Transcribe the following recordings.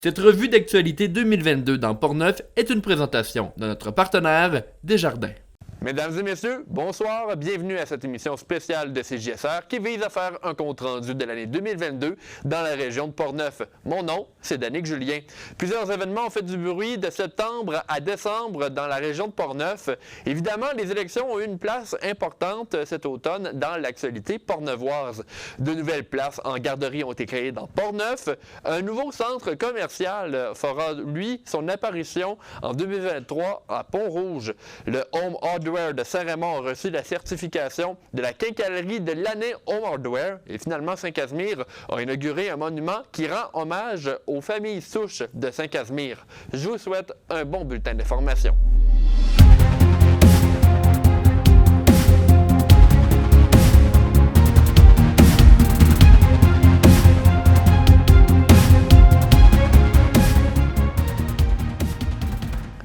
Cette revue d'actualité 2022 dans Portneuf est une présentation de notre partenaire Desjardins. Mesdames et messieurs, bonsoir, bienvenue à cette émission spéciale de CJSR qui vise à faire un compte-rendu de l'année 2022 dans la région de Portneuf. Mon nom, c'est Danick Julien. Plusieurs événements ont fait du bruit de septembre à décembre dans la région de Portneuf. Évidemment, les élections ont eu une place importante cet automne dans l'actualité portneuvoise. De nouvelles places en garderie ont été créées dans Portneuf. Un nouveau centre commercial fera, lui, son apparition en 2023 à Pont-Rouge. Le Home Hardware de Saint-Raymond a reçu la certification de la quincaillerie de l'année Home Hardware. Et finalement, Saint-Casimir a inauguré un monument qui rend hommage aux familles souches de Saint-Casimir. Je vous souhaite un bon bulletin d'information.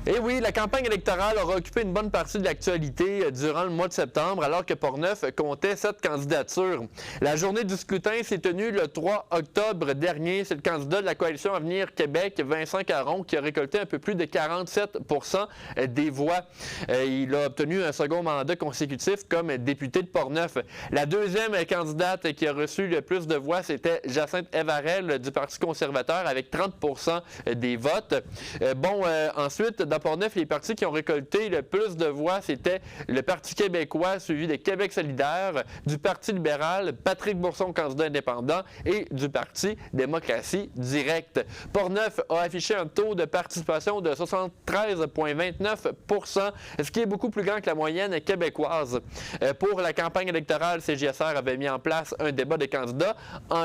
Et oui, la campagne électorale aura occupé une bonne partie de l'actualité durant le mois de septembre, alors que Portneuf comptait 7 candidatures. La journée du scrutin s'est tenue le 3 octobre dernier. C'est le candidat de la Coalition Avenir Québec, Vincent Caron, qui a récolté un peu plus de 47 % des voix. Il a obtenu un second mandat consécutif comme député de Portneuf. La deuxième candidate qui a reçu le plus de voix, c'était Jacinthe Evarel du Parti conservateur avec 30 % des votes. Ensuite, dans Portneuf, les partis qui ont récolté le plus de voix, c'était le Parti québécois, suivi de Québec solidaire, du Parti libéral, Patrick Bourson, candidat indépendant, et du Parti démocratie directe. Portneuf a affiché un taux de participation de 73,29 %, ce qui est beaucoup plus grand que la moyenne québécoise. Pour la campagne électorale, CJSR avait mis en place un débat des candidats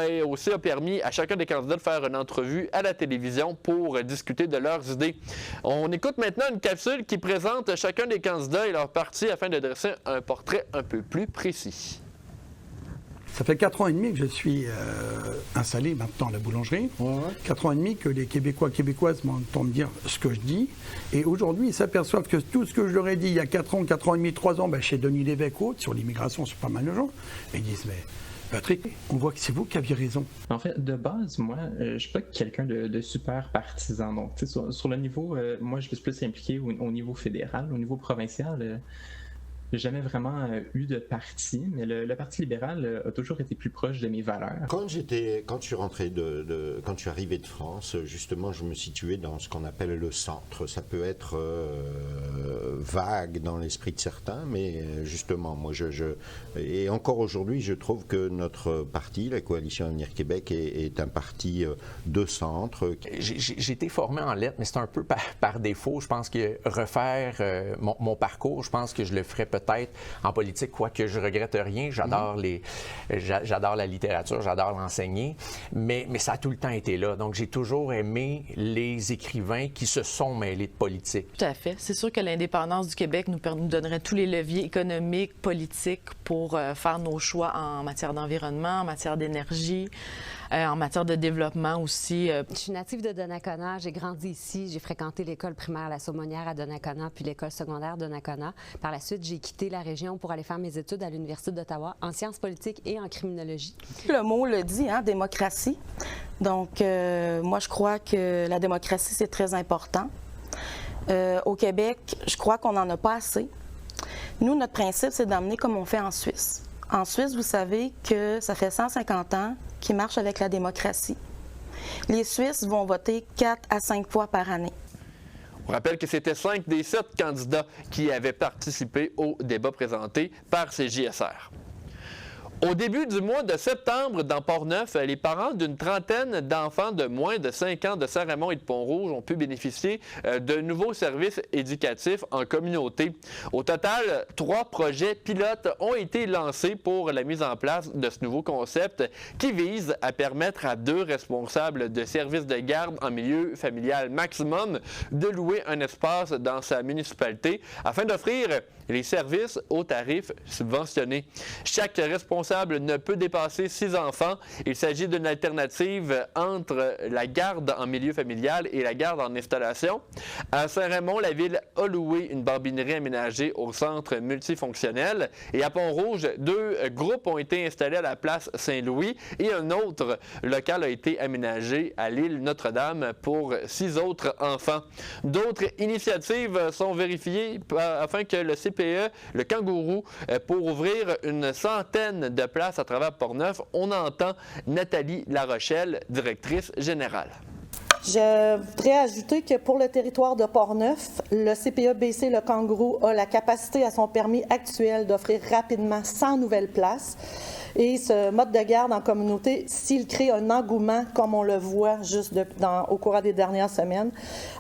et aussi a permis à chacun des candidats de faire une entrevue à la télévision pour discuter de leurs idées. On écoute maintenant une capsule qui présente chacun des candidats et leur parti afin de dresser un portrait un peu plus précis. Ça fait 4 ans et demi que je suis installé maintenant à la boulangerie. 4 ans et demi que les Québécois, Québécoises m'entendent dire ce que je dis. Et aujourd'hui, ils s'aperçoivent que tout ce que je leur ai dit il y a 4 ans et demi, 3 ans, chez Denis Lévesque, sur l'immigration, sur pas mal de gens, et ils disent, mais Patrick, on voit que c'est vous qui aviez raison. En fait, de base, moi, je suis pas quelqu'un de super partisan. Donc, sur le niveau, moi, je suis plus impliqué au niveau fédéral, au niveau provincial. J'ai jamais vraiment eu de parti, mais le Parti libéral a toujours été plus proche de mes valeurs. Quand je suis rentré quand je suis arrivé de France, justement, je me situais dans ce qu'on appelle le centre. Ça peut être vague dans l'esprit de certains, mais justement, moi, et encore aujourd'hui, je trouve que notre parti, la Coalition Avenir Québec, est un parti de centre. J'ai été formé en lettres, mais c'est un peu par défaut. Je pense que refaire mon parcours, je pense que je le ferais peut-être en politique, quoique je regrette rien. J'adore la littérature, j'adore l'enseigner, mais ça a tout le temps été là. Donc, j'ai toujours aimé les écrivains qui se sont mêlés de politique. Tout à fait. C'est sûr que l'indépendance du Québec nous donnerait tous les leviers économiques, politiques pour faire nos choix en matière d'environnement, en matière d'énergie, en matière de développement aussi. Je suis native de Donnacona, j'ai grandi ici, j'ai fréquenté l'école primaire La Saumonière à Donnacona, puis l'école secondaire Donnacona. Par la suite, j'ai quitté la région pour aller faire mes études à l'Université d'Ottawa en sciences politiques et en criminologie. Le mot le dit, démocratie. Donc, moi, je crois que la démocratie, c'est très important. Au Québec, je crois qu'on n'en a pas assez. Nous, notre principe, c'est d'emmener comme on fait en Suisse. En Suisse, vous savez que ça fait 150 ans qu'ils marchent avec la démocratie. Les Suisses vont voter 4 à 5 fois par année. On rappelle que c'était 5 des 7 candidats qui avaient participé au débat présenté par CJSR. Au début du mois de septembre, dans Portneuf, les parents d'une trentaine d'enfants de moins de 5 ans de Saint-Raymond et de Pont-Rouge ont pu bénéficier de nouveaux services éducatifs en communauté. Au total, 3 projets pilotes ont été lancés pour la mise en place de ce nouveau concept qui vise à permettre à 2 responsables de services de garde en milieu familial maximum de louer un espace dans sa municipalité afin d'offrir les services aux tarifs subventionnés. Chaque responsable responsable ne peut dépasser 6 enfants. Il s'agit d'une alternative entre la garde en milieu familial et la garde en installation. À Saint-Raymond, la ville a loué une barbinerie aménagée au centre multifonctionnel. Et à Pont-Rouge, 2 groupes ont été installés à la place Saint-Louis et un autre local a été aménagé à l'île Notre-Dame pour 6 autres enfants. D'autres initiatives sont vérifiées afin que le CPE, le Kangourou, pour ouvrir une centaine de places à travers Portneuf. On entend Nathalie Larochelle, directrice générale. Je voudrais ajouter que pour le territoire de Portneuf, le CPE-BC Le Kangourou a la capacité à son permis actuel d'offrir rapidement 100 nouvelles places. Et ce mode de garde en communauté, s'il crée un engouement, comme on le voit juste au cours des dernières semaines,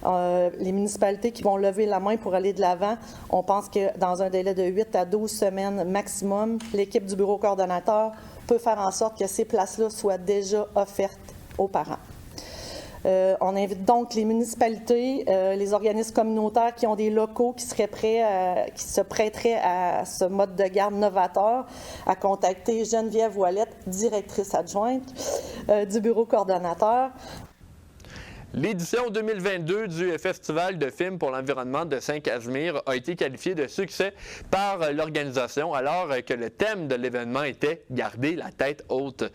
les municipalités qui vont lever la main pour aller de l'avant, on pense que dans un délai de 8 à 12 semaines maximum, l'équipe du bureau coordonnateur peut faire en sorte que ces places-là soient déjà offertes aux parents. On invite donc les municipalités, les organismes communautaires qui ont des locaux qui seraient prêts, qui se prêteraient à ce mode de garde novateur, à contacter Geneviève Ouellette, directrice adjointe du bureau coordonnateur. L'édition 2022 du Festival de films pour l'environnement de Saint-Casimir a été qualifiée de succès par l'organisation alors que le thème de l'événement était « Garder la tête haute ».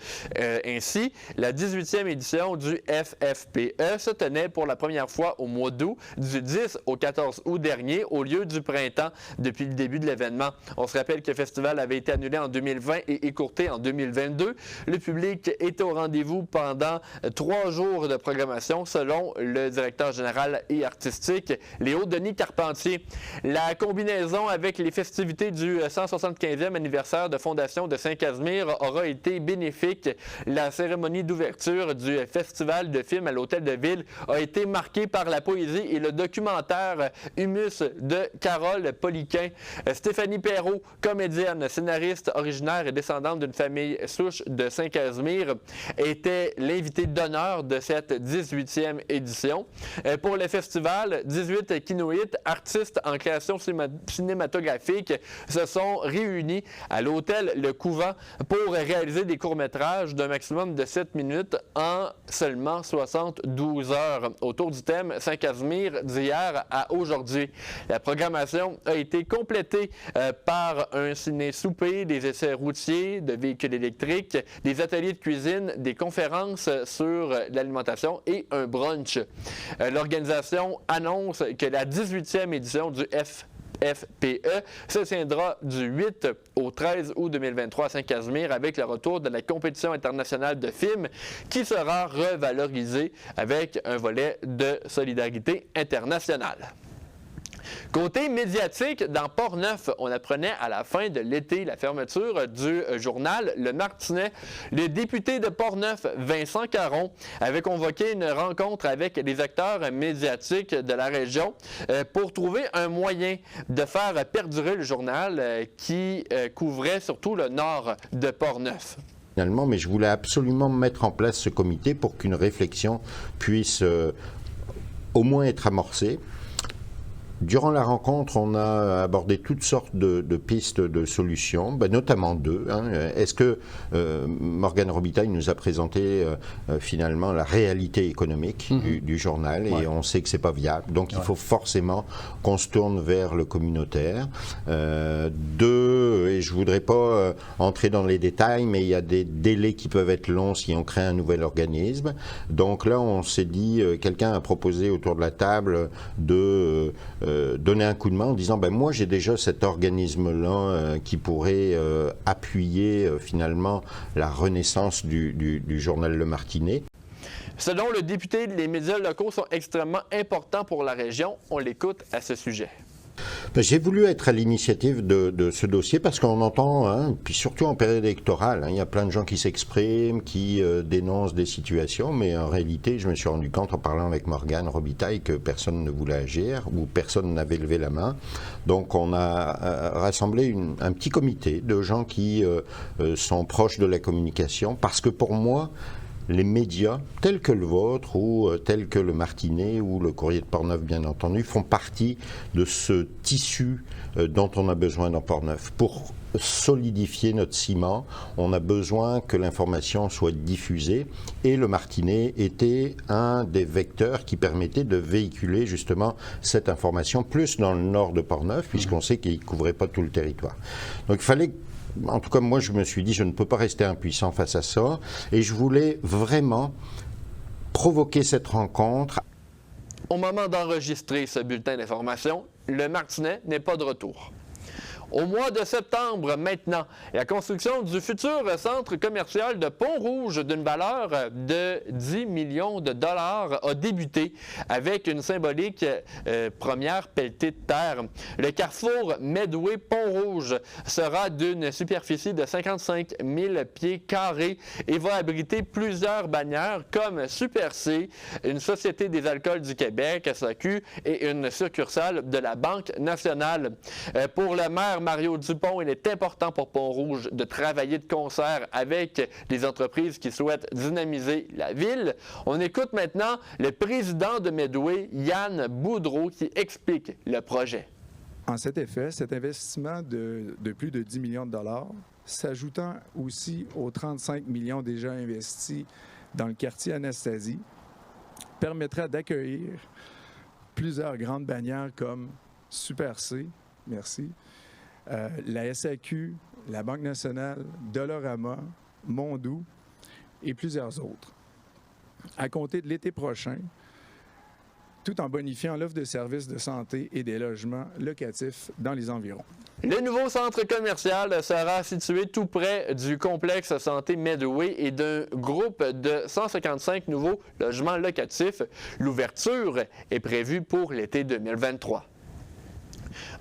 Ainsi, la 18e édition du FFPE se tenait pour la première fois au mois d'août, du 10 au 14 août dernier, au lieu du printemps depuis le début de l'événement. On se rappelle que le festival avait été annulé en 2020 et écourté en 2022. Le public était au rendez-vous pendant 3 jours de programmation, selon le directeur général et artistique, Léo Denis Carpentier. La combinaison avec les festivités du 175e anniversaire de fondation de Saint-Casimir aura été bénéfique. La cérémonie d'ouverture du Festival de films à l'Hôtel de Ville a été marquée par la poésie et le documentaire Humus de Carole Poliquin. Stéphanie Perrault, comédienne, scénariste originaire et descendante d'une famille souche de Saint-Casimir, était l'invitée d'honneur de cette 18e édition. Pour le festival, 18 Kinoïtes, artistes en création cinématographique, se sont réunis à l'hôtel Le Couvent pour réaliser des courts-métrages d'un maximum de 7 minutes en seulement 72 heures autour du thème Saint-Casimir d'hier à aujourd'hui. La programmation a été complétée par un ciné-souper, des essais routiers, de véhicules électriques, des ateliers de cuisine, des conférences sur l'alimentation et un brunch. L'organisation annonce que la 18e édition du FFPE se tiendra du 8 au 13 août 2023 à Saint-Casimir avec le retour de la compétition internationale de films qui sera revalorisée avec un volet de solidarité internationale. Côté médiatique, dans Portneuf, on apprenait à la fin de l'été la fermeture du journal Le Martinet. Le député de Portneuf, Vincent Caron, avait convoqué une rencontre avec les acteurs médiatiques de la région pour trouver un moyen de faire perdurer le journal qui couvrait surtout le nord de Portneuf. Finalement, mais je voulais absolument mettre en place ce comité pour qu'une réflexion puisse au moins être amorcée. Durant la rencontre, on a abordé toutes sortes de pistes de solutions, notamment 2. Est-ce que Morgane Robitaille nous a présenté finalement la réalité économique du journal et on sait que c'est pas viable. Donc il faut forcément qu'on se tourne vers le communautaire. 2, et je voudrais pas entrer dans les détails, mais il y a des délais qui peuvent être longs si on crée un nouvel organisme. Donc là, on s'est dit, quelqu'un a proposé autour de la table de donner un coup de main en disant moi j'ai déjà cet organisme-là qui pourrait appuyer finalement la renaissance du journal Le Martinet. Selon le député, les médias locaux sont extrêmement importants pour la région. On l'écoute à ce sujet. J'ai voulu être à l'initiative de ce dossier parce qu'on entend, puis surtout en période électorale, il y a plein de gens qui s'expriment, qui dénoncent des situations, mais en réalité, je me suis rendu compte en parlant avec Morgane Robitaille que personne ne voulait agir ou personne n'avait levé la main. Donc on a rassemblé un petit comité de gens qui sont proches de la communication parce que pour moi, les médias, tels que le vôtre ou tels que le Martinet ou le Courrier de Portneuf, bien entendu, font partie de ce tissu dont on a besoin dans Portneuf. Pour solidifier notre ciment, on a besoin que l'information soit diffusée et le Martinet était un des vecteurs qui permettait de véhiculer justement cette information, plus dans le nord de Portneuf, puisqu'on sait qu'il ne couvrait pas tout le territoire. Donc il fallait, en tout cas moi je me suis dit, je ne peux pas rester impuissant face à ça, et je voulais vraiment provoquer cette rencontre. Au moment d'enregistrer ce bulletin d'information, le Martinet n'est pas de retour. Au mois de septembre, maintenant, la construction du futur centre commercial de Pont-Rouge d'une valeur de 10 millions de dollars a débuté avec une symbolique première pelletée de terre. Le carrefour Medway-Pont-Rouge sera d'une superficie de 55 000 pieds carrés et va abriter plusieurs bannières comme Super C, une Société des alcools du Québec, SAQ, et une succursale de la Banque nationale. Pour le maire Mario Dupont, il est important pour Pont-Rouge de travailler de concert avec les entreprises qui souhaitent dynamiser la ville. On écoute maintenant le président de Medway, Yann Boudreau, qui explique le projet. En cet effet, cet investissement de plus de 10 millions de dollars, s'ajoutant aussi aux 35 millions déjà investis dans le quartier Anastasie, permettra d'accueillir plusieurs grandes bannières comme Super C, merci, la SAQ, la Banque nationale, Dollarama, Mondou et plusieurs autres. À compter de l'été prochain, tout en bonifiant l'offre de services de santé et des logements locatifs dans les environs. Le nouveau centre commercial sera situé tout près du complexe santé Medway et d'un groupe de 155 nouveaux logements locatifs. L'ouverture est prévue pour l'été 2023.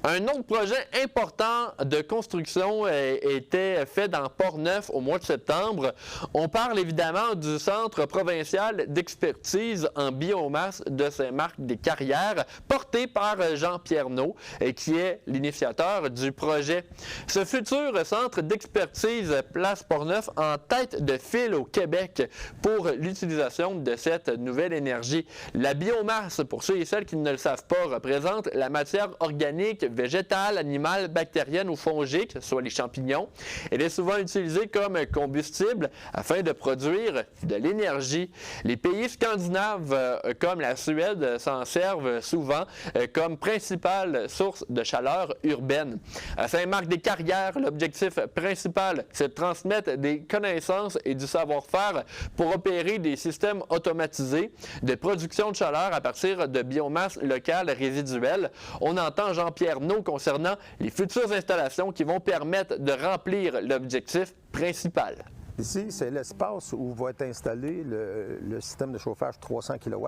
Un autre projet important de construction était fait dans Portneuf au mois de septembre. On parle évidemment du Centre provincial d'expertise en biomasse de Saint-Marc-des-Carrières, porté par Jean-Pierre Nault, qui est l'initiateur du projet. Ce futur centre d'expertise place Portneuf en tête de file au Québec pour l'utilisation de cette nouvelle énergie. La biomasse, pour ceux et celles qui ne le savent pas, représente la matière organique végétale, animale, bactérienne ou fongique, soit les champignons. Elle est souvent utilisée comme combustible afin de produire de l'énergie. Les pays scandinaves comme la Suède s'en servent souvent comme principale source de chaleur urbaine. À Saint-Marc-des-Carrières, l'objectif principal, c'est de transmettre des connaissances et du savoir-faire pour opérer des systèmes automatisés de production de chaleur à partir de biomasse locale résiduelle. On entend Jean-Pierre Nault concernant les futures installations qui vont permettre de remplir l'objectif principal. Ici, c'est l'espace où va être installé le système de chauffage 300 kW.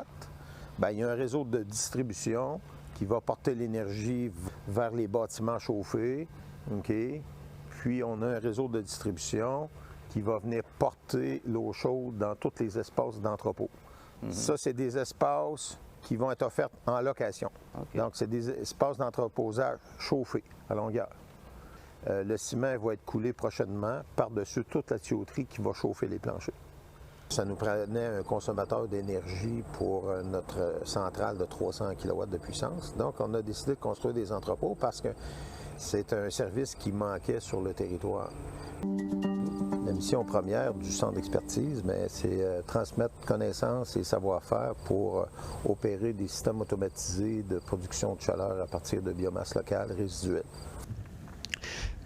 Bien, il y a un réseau de distribution qui va porter l'énergie vers les bâtiments chauffés. Okay? Puis, on a un réseau de distribution qui va venir porter l'eau chaude dans tous les espaces d'entrepôt. Ça, c'est des espaces qui vont être offerts en location. Okay. Donc, c'est des espaces d'entreposage chauffés à longueur. Le ciment va être coulé prochainement par-dessus toute la tuyauterie qui va chauffer les planchers. Ça nous prenait un consommateur d'énergie pour notre centrale de 300 kW de puissance. Donc, on a décidé de construire des entrepôts parce que c'est un service qui manquait sur le territoire. La mission première du centre d'expertise, c'est transmettre connaissances et savoir-faire pour opérer des systèmes automatisés de production de chaleur à partir de biomasse locale résiduelle.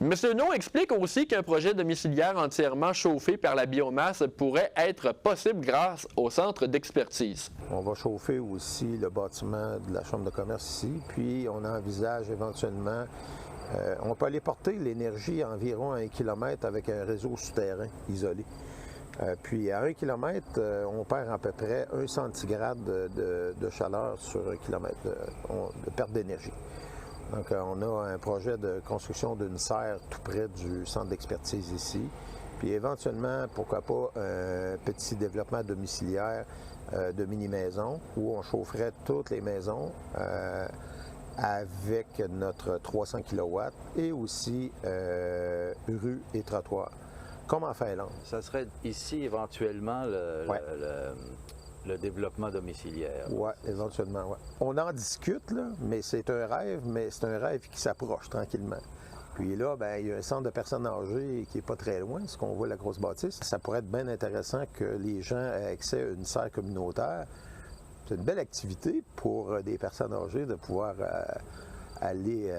M. Nault explique aussi qu'un projet domiciliaire entièrement chauffé par la biomasse pourrait être possible grâce au centre d'expertise. On va chauffer aussi le bâtiment de la Chambre de commerce ici, puis on envisage éventuellement on peut aller porter l'énergie à environ 1 km avec un réseau souterrain isolé. Puis à 1 km, on perd à peu près 1 centigrade de chaleur sur 1 km de perte d'énergie. Donc on a un projet de construction d'une serre tout près du centre d'expertise ici. Puis éventuellement, pourquoi pas, un petit développement domiciliaire de mini-maisons où on chaufferait toutes les maisons avec notre 300 kW et aussi rue et trottoir. comme en Finlande. Ça serait ici éventuellement le développement domiciliaire. Oui, éventuellement, oui. On en discute, là, mais c'est un rêve qui s'approche tranquillement. Puis là, bien, il y a un centre de personnes âgées qui n'est pas très loin, ce qu'on voit la grosse bâtisse. Ça pourrait être bien intéressant que les gens aient accès à une serre communautaire. C'est une belle activité pour des personnes âgées de pouvoir aller,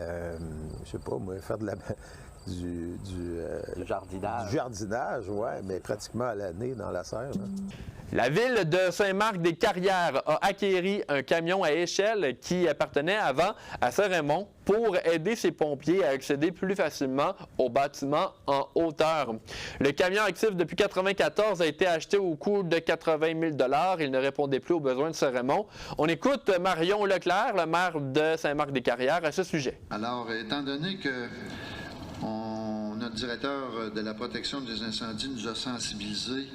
je sais pas moi, faire du jardinage. Du jardinage, oui, mais pratiquement à l'année dans la serre. Là. La ville de Saint-Marc-des-Carrières a acquéri un camion à échelle qui appartenait avant à Saint-Raymond pour aider ses pompiers à accéder plus facilement aux bâtiments en hauteur. Le camion actif depuis 1994 a été acheté au coût de 80 000 $. Il ne répondait plus aux besoins de Saint-Raymond. On écoute Marion Leclerc, le maire de Saint-Marc-des-Carrières, à ce sujet. Alors, étant donné que notre directeur de la protection des incendies nous a sensibilisés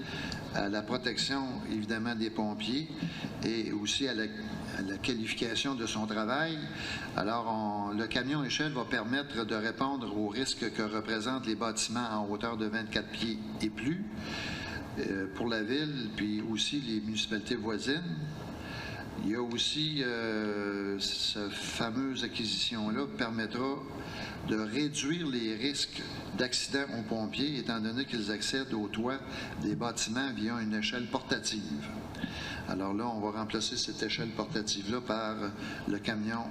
à la protection, évidemment, des pompiers et aussi à la qualification de son travail. Alors, le camion échelle va permettre de répondre aux risques que représentent les bâtiments en hauteur de 24 pieds et plus pour la ville, puis aussi les municipalités voisines. Il y a aussi, cette fameuse acquisition-là permettra de réduire les risques d'accidents aux pompiers, étant donné qu'ils accèdent au toit des bâtiments via une échelle portative. Alors là, on va remplacer cette échelle portative-là par le camion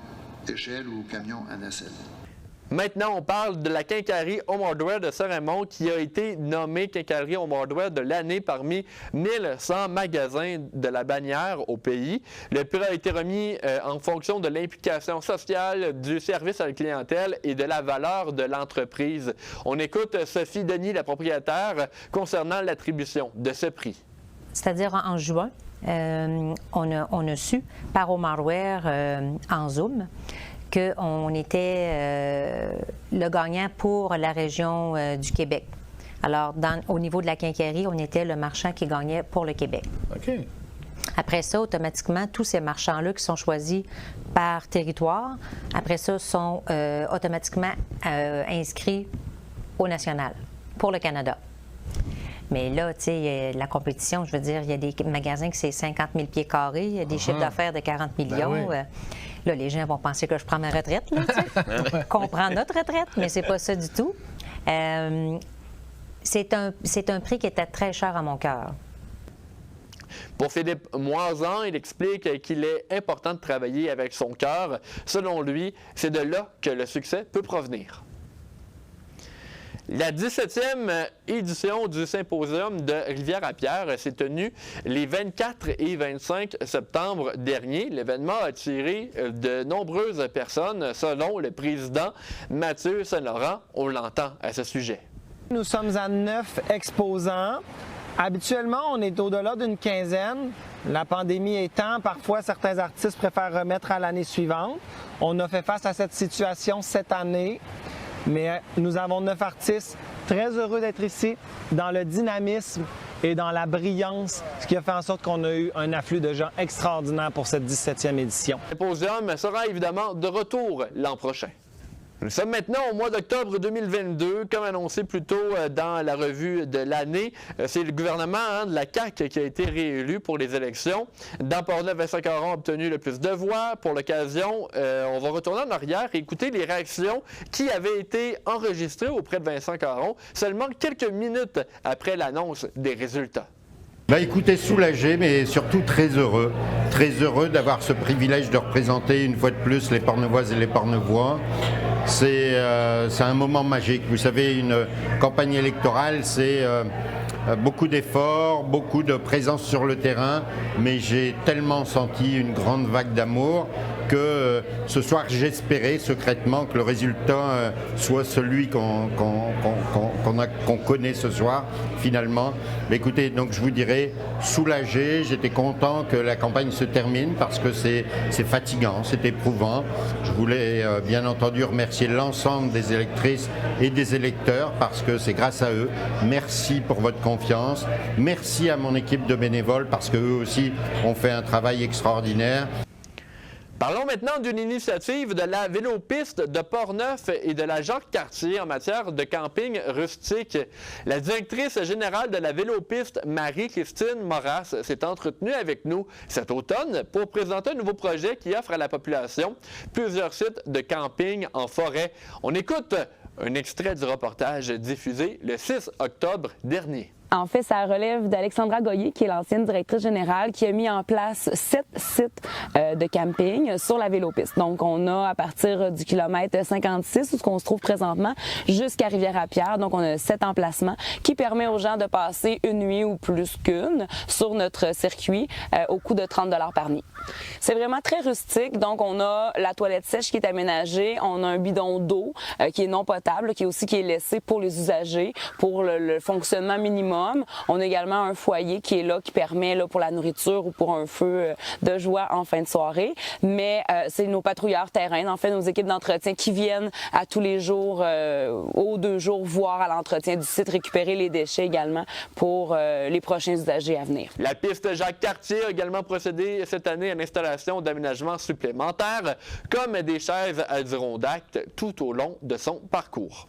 échelle ou camion à nacelle. Maintenant, on parle de la quincaillerie Home Hardware de Saint-Raymond qui a été nommée quincaillerie Home Hardware de l'année parmi 1100 magasins de la bannière au pays. Le prix a été remis en fonction de l'implication sociale, du service à la clientèle et de la valeur de l'entreprise. On écoute Sophie Denis, la propriétaire, concernant l'attribution de ce prix. C'est-à-dire en juin, on a su par Home Hardware en Zoom qu'on était le gagnant pour la région du Québec. Alors, au niveau de la quincaillerie, on était le marchand qui gagnait pour le Québec. OK. Après ça, automatiquement, tous ces marchands-là qui sont choisis par territoire, après ça, sont automatiquement inscrits au national, pour le Canada. Mais là, tu sais, la compétition, je veux dire, il y a des magasins qui c'est 50 000 pieds carrés, il y a des chiffres d'affaires de 40 millions. Ben oui. Là, les gens vont penser que je prends ma retraite, là, tu sais. Qu'on prend notre retraite, mais c'est pas ça du tout. C'est un prix qui était très cher à mon cœur. Pour Philippe Moisan, il explique qu'il est important de travailler avec son cœur. Selon lui, c'est de là que le succès peut provenir. La 17e édition du symposium de Rivière-à-Pierre s'est tenue les 24 et 25 septembre dernier. L'événement a attiré de nombreuses personnes, selon le président Mathieu Saint-Laurent. On l'entend à ce sujet. Nous sommes à 9 exposants. Habituellement, on est au-delà d'une quinzaine. La pandémie étant, parfois, certains artistes préfèrent remettre à l'année suivante. On a fait face à cette situation cette année. Mais nous avons 9 artistes très heureux d'être ici, dans le dynamisme et dans la brillance, ce qui a fait en sorte qu'on a eu un afflux de gens extraordinaire pour cette 17e édition. Le symposium sera évidemment de retour l'an prochain. Nous sommes maintenant au mois d'octobre 2022. Comme annoncé plus tôt dans la revue de l'année, c'est le gouvernement de la CAQ qui a été réélu pour les élections. Dans Portneuf, Vincent Caron a obtenu le plus de voix. Pour l'occasion, on va retourner en arrière et écouter les réactions qui avaient été enregistrées auprès de Vincent Caron seulement quelques minutes après l'annonce des résultats. Écoutez, soulagé, mais surtout très heureux d'avoir ce privilège de représenter une fois de plus les Portneuvoises et les Portneuvois. C'est un moment magique. Vous savez, une campagne électorale, c'est beaucoup d'efforts, beaucoup de présence sur le terrain, mais j'ai tellement senti une grande vague d'amour que ce soir, j'espérais secrètement que le résultat soit celui qu'on connaît ce soir, finalement. Mais écoutez, donc je vous dirais, soulagé, j'étais content que la campagne se termine parce que c'est fatigant, c'est éprouvant. Je voulais bien entendu remercier l'ensemble des électrices et des électeurs parce que c'est grâce à eux. Merci pour votre confiance. Merci à mon équipe de bénévoles parce qu'eux aussi ont fait un travail extraordinaire. Parlons maintenant d'une initiative de la Vélopiste de Portneuf et de la Jacques-Cartier en matière de camping rustique. La directrice générale de la Vélopiste, Marie-Christine Moras, s'est entretenue avec nous cet automne pour présenter un nouveau projet qui offre à la population plusieurs sites de camping en forêt. On écoute un extrait du reportage diffusé le 6 octobre dernier. En fait, ça relève d'Alexandra Goyer, qui est l'ancienne directrice générale, qui a mis en place 7 sites de camping sur la Vélopiste. Donc, on a à partir du kilomètre 56, où on se trouve présentement, jusqu'à Rivière-à-Pierre. Donc, on a 7 emplacements qui permettent aux gens de passer une nuit ou plus qu'une sur notre circuit au coût de 30$ par nuit. C'est vraiment très rustique. Donc, on a la toilette sèche qui est aménagée. On a un bidon d'eau qui est non potable, qui est laissé pour les usagers, pour le fonctionnement minimum. On a également un foyer qui est là, qui permet là, pour la nourriture ou pour un feu de joie en fin de soirée. Mais c'est nos patrouilleurs terrain, en fait, nos équipes d'entretien qui viennent à tous les jours, aux 2 jours, voir à l'entretien du site, récupérer les déchets également pour les prochains usagers à venir. La piste Jacques-Cartier a également procédé cette année à l'installation d'aménagements supplémentaires, comme des chaises Adirondack tout au long de son parcours.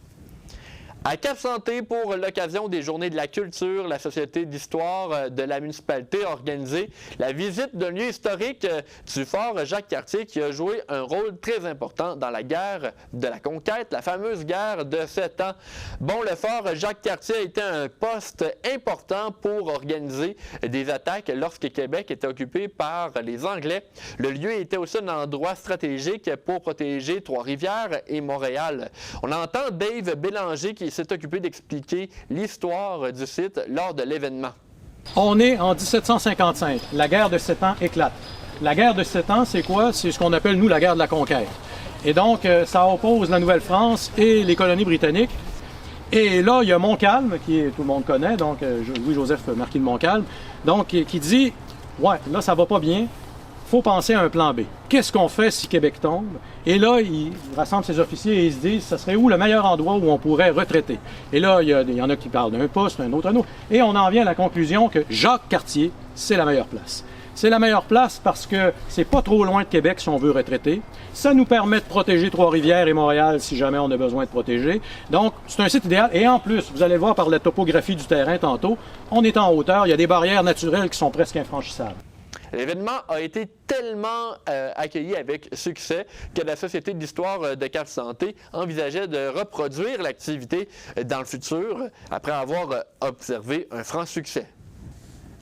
À Cap-Santé, pour l'occasion des Journées de la culture, la Société d'histoire de la municipalité a organisé la visite d'un lieu historique du fort Jacques-Cartier qui a joué un rôle très important dans la guerre de la conquête, la fameuse guerre de 7 ans. Bon, le fort Jacques-Cartier a été un poste important pour organiser des attaques lorsque Québec était occupé par les Anglais. Le lieu était aussi un endroit stratégique pour protéger Trois-Rivières et Montréal. On entend Dave Bélanger qui s'est occupé d'expliquer l'histoire du site lors de l'événement. On est en 1755. La guerre de 7 ans éclate. La guerre de 7 ans, c'est quoi? C'est ce qu'on appelle, nous, la guerre de la conquête. Et donc, ça oppose la Nouvelle-France et les colonies britanniques. Et là, il y a Montcalm, qui tout le monde connaît, donc Louis-Joseph Marquis de Montcalm, donc qui dit « Ouais, là, ça va pas bien. Faut penser à un plan B. Qu'est-ce qu'on fait si Québec tombe? » Et là, il rassemble ses officiers et ils se disent, ça serait où le meilleur endroit où on pourrait retraiter? Et là, il y en a qui parlent d'un poste, un autre. Et on en vient à la conclusion que Jacques-Cartier, c'est la meilleure place. C'est la meilleure place parce que c'est pas trop loin de Québec si on veut retraiter. Ça nous permet de protéger Trois-Rivières et Montréal si jamais on a besoin de protéger. Donc, c'est un site idéal. Et en plus, vous allez voir par la topographie du terrain tantôt, on est en hauteur, il y a des barrières naturelles qui sont presque infranchissables. L'événement a été tellement accueilli avec succès que la Société d'histoire de Cap-Santé envisageait de reproduire l'activité dans le futur après avoir observé un franc succès.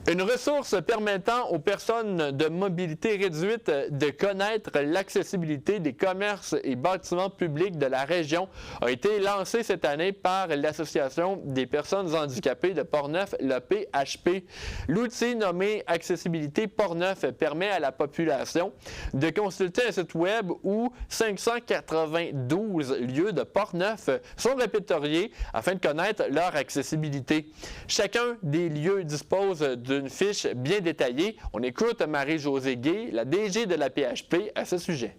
Une ressource permettant aux personnes de mobilité réduite de connaître l'accessibilité des commerces et bâtiments publics de la région a été lancée cette année par l'Association des personnes handicapées de Portneuf, le PHP. L'outil nommé Accessibilité Portneuf permet à la population de consulter un site web où 592 lieux de Portneuf sont répertoriés afin de connaître leur accessibilité. Chacun des lieux dispose d'une fiche bien détaillée. On écoute Marie-Josée Gay, la DG de la PHP, à ce sujet.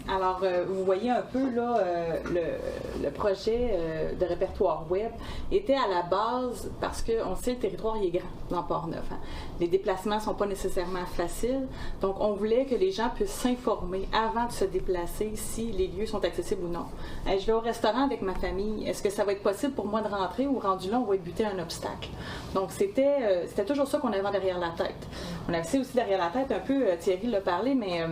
Alors, vous voyez un peu là, le projet de répertoire web était à la base parce qu'on sait que le territoire il est grand dans Portneuf. Hein. Les déplacements ne sont pas nécessairement faciles. Donc, on voulait que les gens puissent s'informer avant de se déplacer si les lieux sont accessibles ou non. Je vais au restaurant avec ma famille. Est-ce que ça va être possible pour moi de rentrer ou rendu là, on va être buté à un obstacle? Donc, c'était toujours ça qu'on avait derrière la tête. On avait aussi derrière la tête un peu, Thierry l'a parlé, mais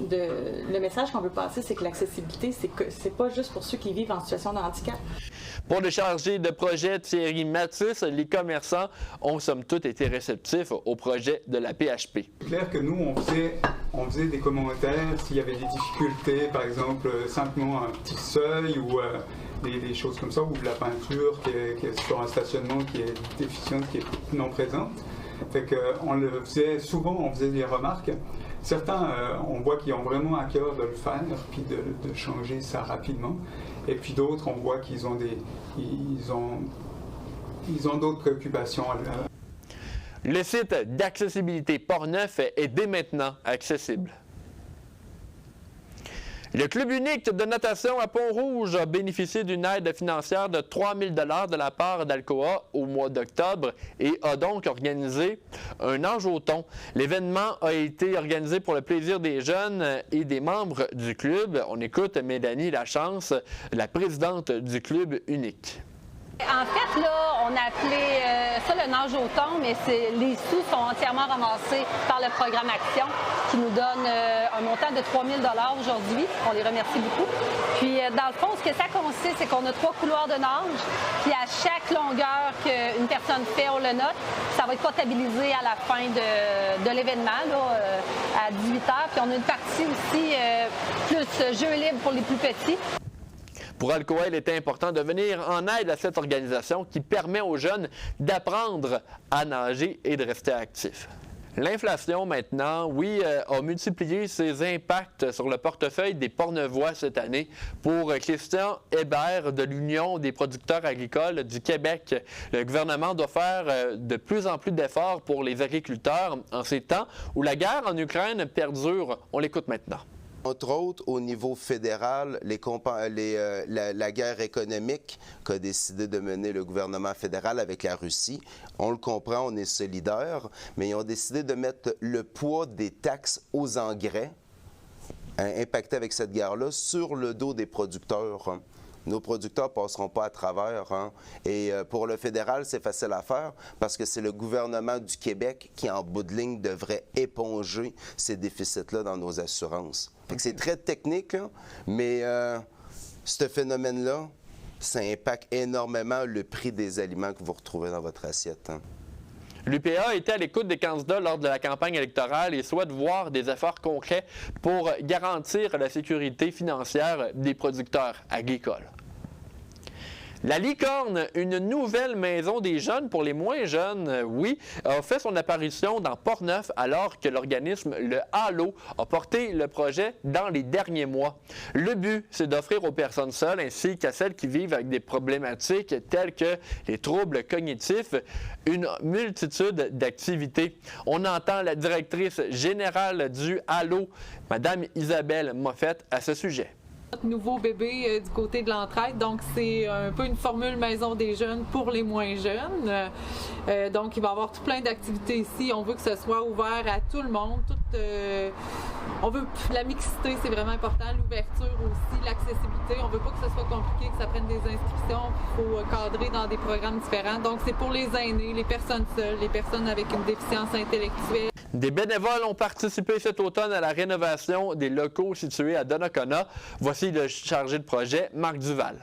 le message qu'on veut passer, c'est que l'accessibilité, c'est pas juste pour ceux qui vivent en situation de handicap. Pour le chargé de projet Thierry Mathis, les commerçants ont somme toute été réceptifs au projet de la PHP. C'est clair que nous, on faisait des commentaires s'il y avait des difficultés, par exemple simplement un petit seuil ou des choses comme ça, ou de la peinture qui est sur un stationnement qui est déficiente, qui est non présente. Fait qu'on le faisait souvent, on faisait des remarques. Certains, on voit qu'ils ont vraiment à cœur de le faire, puis de changer ça rapidement. Et puis d'autres, on voit qu'ils ont d'autres préoccupations. Le site d'accessibilité Portneuf est dès maintenant accessible. Le club unique de natation à Pont-Rouge a bénéficié d'une aide financière de 3 000 $ de la part d'Alcoa au mois d'octobre et a donc organisé un Anjoton. L'événement a été organisé pour le plaisir des jeunes et des membres du club. On écoute Mélanie Lachance, la présidente du club unique. En fait, là, on a appelé ça le nage au thon, mais les sous sont entièrement ramassés par le programme Action qui nous donne un montant de 3 000 $ aujourd'hui. On les remercie beaucoup. Puis, dans le fond, ce que ça consiste, c'est qu'on a 3 couloirs de nage. Puis, à chaque longueur qu'une personne fait, on le note. Ça va être comptabilisé à la fin de l'événement, là, à 18 h. Puis, on a une partie aussi plus jeux libres pour les plus petits. Pour Alcoa, il était important de venir en aide à cette organisation qui permet aux jeunes d'apprendre à nager et de rester actifs. L'inflation, maintenant, oui, a multiplié ses impacts sur le portefeuille des Portnevois cette année. Pour Christian Hébert de l'Union des producteurs agricoles du Québec, le gouvernement doit faire de plus en plus d'efforts pour les agriculteurs en ces temps où la guerre en Ukraine perdure. On l'écoute maintenant. Entre autres, au niveau fédéral, la guerre économique qu'a décidé de mener le gouvernement fédéral avec la Russie, on le comprend, on est solidaire, mais ils ont décidé de mettre le poids des taxes aux engrais, impactés avec cette guerre-là, sur le dos des producteurs. Nos producteurs ne passeront pas à travers. Et pour le fédéral, c'est facile à faire parce que c'est le gouvernement du Québec qui, en bout de ligne, devrait éponger ces déficits-là dans nos assurances. C'est très technique, là, mais ce phénomène-là, ça impacte énormément le prix des aliments que vous retrouvez dans votre assiette. L'UPA était à l'écoute des candidats lors de la campagne électorale et souhaite voir des efforts concrets pour garantir la sécurité financière des producteurs agricoles. La Licorne, une nouvelle maison des jeunes pour les moins jeunes, oui, a fait son apparition dans Portneuf alors que l'organisme Le Halo a porté le projet dans les derniers mois. Le but, c'est d'offrir aux personnes seules ainsi qu'à celles qui vivent avec des problématiques telles que les troubles cognitifs une multitude d'activités. On entend la directrice générale du Halo, Mme Isabelle Moffett, à ce sujet. Notre nouveau bébé du côté de l'entraide, donc c'est un peu une formule maison des jeunes pour les moins jeunes. Donc il va y avoir tout plein d'activités ici. On veut que ce soit ouvert à tout le monde. On veut la mixité, c'est vraiment important, l'ouverture aussi, l'accessibilité. On veut pas que ce soit compliqué, que ça prenne des inscriptions, qu'il faut cadrer dans des programmes différents. Donc c'est pour les aînés, les personnes seules, les personnes avec une déficience intellectuelle. Des bénévoles ont participé cet automne à la rénovation des locaux situés à Donnacona. Voici le chargé de projet, Marc Duval.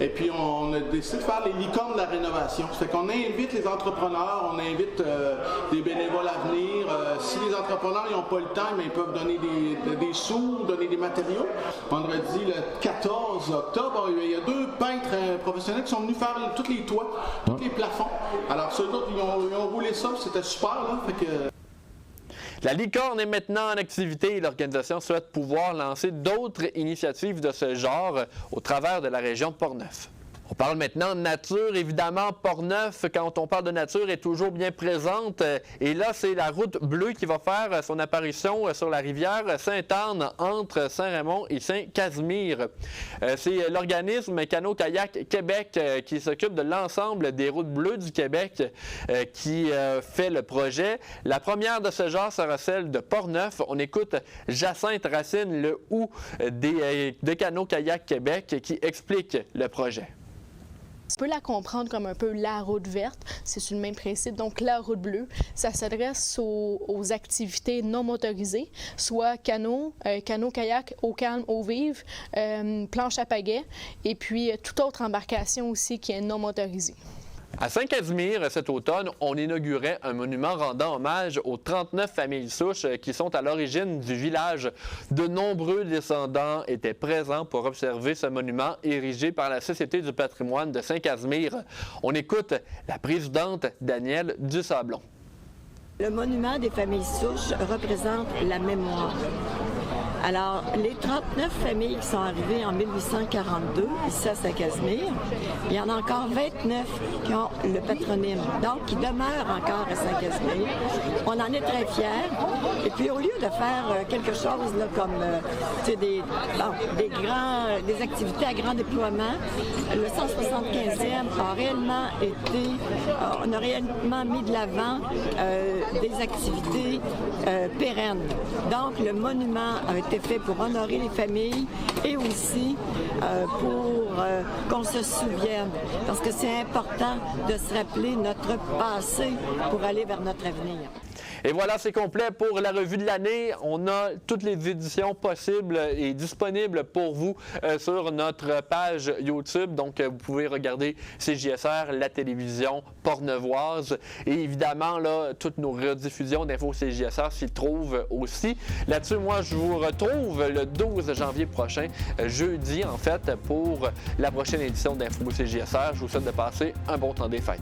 Et puis, on a décidé de faire les licornes de la rénovation. Ça fait qu'on invite les entrepreneurs, on invite des bénévoles à venir. Si les entrepreneurs n'ont pas le temps, mais ils peuvent donner des sous, donner des matériaux. Vendredi, le 14 octobre, il y a 2 peintres professionnels qui sont venus faire tous les toits, tous les plafonds. Alors, ceux autres, ils ont roulé ça, c'était super, là. Fait que... La Licorne est maintenant en activité et l'organisation souhaite pouvoir lancer d'autres initiatives de ce genre au travers de la région de Portneuf. On parle maintenant de nature. Évidemment, Portneuf, quand on parle de nature, est toujours bien présente. Et là, c'est la route bleue qui va faire son apparition sur la rivière Sainte-Anne entre Saint-Raymond et Saint-Casimir. C'est l'organisme Cano-Kayak Québec qui s'occupe de l'ensemble des routes bleues du Québec qui fait le projet. La première de ce genre sera celle de Portneuf. On écoute Jacinthe Racine, le ou de Cano-Kayak Québec, qui explique le projet. On peut la comprendre comme un peu la route verte, c'est sur le même principe. Donc la route bleue, ça s'adresse aux activités non motorisées, soit canot, kayak, eau calme, eau vive, planche à pagaie, et puis toute autre embarcation aussi qui est non motorisée. À Saint-Casimir, cet automne, on inaugurait un monument rendant hommage aux 39 familles souches qui sont à l'origine du village. De nombreux descendants étaient présents pour observer ce monument érigé par la Société du patrimoine de Saint-Casimir. On écoute la présidente Danielle Dusablon. Le monument des familles souches représente la mémoire. Alors, les 39 familles qui sont arrivées en 1842, ici à Saint-Casimir, il y en a encore 29 qui ont le patronyme, donc qui demeurent encore à Saint-Casimir. On en est très fiers. Et puis, au lieu de faire quelque chose là, comme des activités à grand déploiement, le 175e a réellement on a réellement mis de l'avant des activités pérennes. Donc, le monument a été fait pour honorer les familles et aussi pour qu'on se souvienne. Parce que c'est important de se rappeler notre passé pour aller vers notre avenir. Et voilà, c'est complet pour la revue de l'année. On a toutes les éditions possibles et disponibles pour vous sur notre page YouTube. Donc, vous pouvez regarder CJSR, la télévision portneuvoise. Et évidemment, là, toutes nos rediffusions d'Info CJSR s'y trouvent aussi. Là-dessus, moi, je vous retrouve le 12 janvier prochain, jeudi, en fait, pour la prochaine édition d'Info CJSR. Je vous souhaite de passer un bon temps des fêtes.